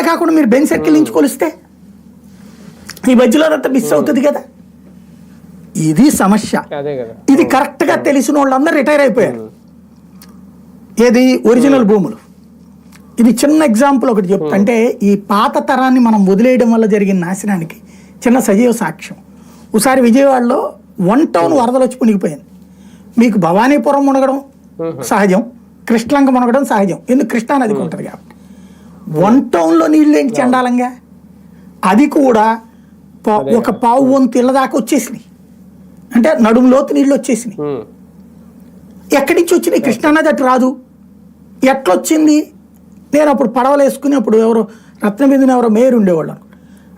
కాకుండా మీరు bench circle నుంచి కొలిస్తే ఈ మధ్యలో అంతా మిస్ అవుతుంది కదా. ఇది సమస్య. ఇది కరెక్ట్గా తెలిసిన వాళ్ళందరూ రిటైర్ అయిపోయారు. ఏది ఒరిజినల్ భూములు. ఇది చిన్న ఎగ్జాంపుల్ ఒకటి చెప్తా. అంటే ఈ పాత తరాన్ని మనం వదిలేయడం వల్ల జరిగిన నాశనానికి చిన్న సజీవ సాక్ష్యం. ఒకసారి విజయవాడలో 1 టౌన్ వరదలు వచ్చి మునిగిపోయింది. మీకు భవానీపురం మునగడం సహజం, కృష్ణలంక మునగడం సహజం, ఎందుకు కృష్ణా నదికి ఉంటుంది కాబట్టి. 1 టౌన్లో నీళ్ళు ఏంటి చండాలంగా, అది కూడా ఒక పావు వంతు ఇళ్ళ దాకా వచ్చేసినాయి. అంటే నడుము లోతు నీళ్ళు వచ్చేసినాయి. ఎక్కడి నుంచి వచ్చినాయి? కృష్ణానది అటు రాదు. ఎట్లొచ్చింది? నేను అప్పుడు పడవలు వేసుకుని అప్పుడు ఎవరో రత్నబిందుని ఎవరో మేయర్ ఉండేవాళ్ళు,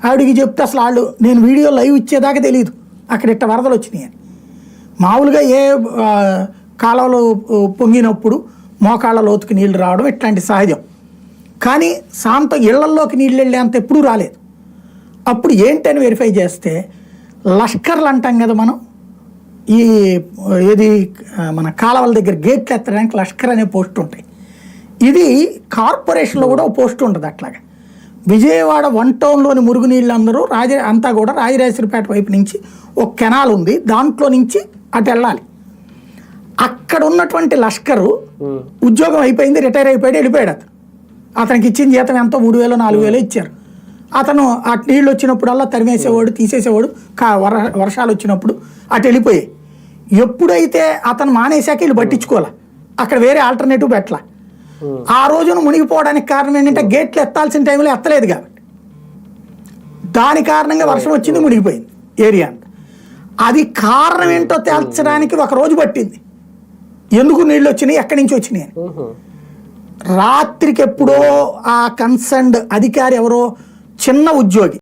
ఆవిడికి చెప్తే అసలు వాళ్ళు నేను వీడియో లైవ్ ఇచ్చేదాకా తెలియదు అక్కడ ఇట్ట వరదలు వచ్చినాయి అని. మామూలుగా ఏ కాలంలో పొంగినప్పుడు మోకాళ్ళ లోతుకి నీళ్లు రావడం ఇట్లాంటి సహజం. కానీ సాంతం ఇళ్లల్లోకి నీళ్ళు వెళ్ళే అంత ఎప్పుడూ రాలేదు. అప్పుడు ఏంటని వెరిఫై చేస్తే లష్కర్లు అంటాం కదా మనం, ఈ ఏది మన కాలవల దగ్గర గేట్లు ఎత్తడానికి లష్కర్ అనే పోస్ట్ ఉంటాయి. ఇది కార్పొరేషన్లో కూడా ఒక పోస్ట్ ఉంటుంది. అట్లాగా విజయవాడ 1 టౌన్లోని మురుగునీళ్ళు అందరూ అంతా కూడా రాజరాజేశ్వరిపేట వైపు నుంచి ఒక కెనాల్ ఉంది, దాంట్లో నుంచి అటు వెళ్ళాలి. అక్కడ ఉన్నటువంటి లష్కరు ఉద్యోగం అయిపోయింది, రిటైర్ అయిపోయాడు, వెళ్ళిపోయాడు. అతనికి ఇచ్చిన జీతం ఎంతో 3,000 4,000 ఇచ్చారు. అతను ఆ నీళ్ళు వచ్చినప్పుడల్లా తరిమేసేవాడు, తీసేసేవాడు. వర్షాలు వచ్చినప్పుడు అటు వెళ్ళిపోయాయి. ఎప్పుడైతే అతను మానేశాక వీళ్ళు పట్టించుకోవాలి, అక్కడ వేరే ఆల్టర్నేటివ్ పెట్టాల. ఆ రోజున మునిగిపోవడానికి కారణం ఏంటంటే గేట్లు ఎత్తాల్సిన టైంలో ఎత్తలేదు కాబట్టి, దాని కారణంగా వర్షం వచ్చింది, మునిగిపోయింది ఏరియా అంతా. అది కారణం ఏంటో తేల్చడానికి 1 రోజు పట్టింది. ఎందుకు నీళ్ళు వచ్చినాయి, ఎక్కడి నుంచి వచ్చినాయి అని. రాత్రికి ఎప్పుడో ఆ కన్సర్న్డ్ అధికారి ఎవరో చిన్న ఉద్యోగి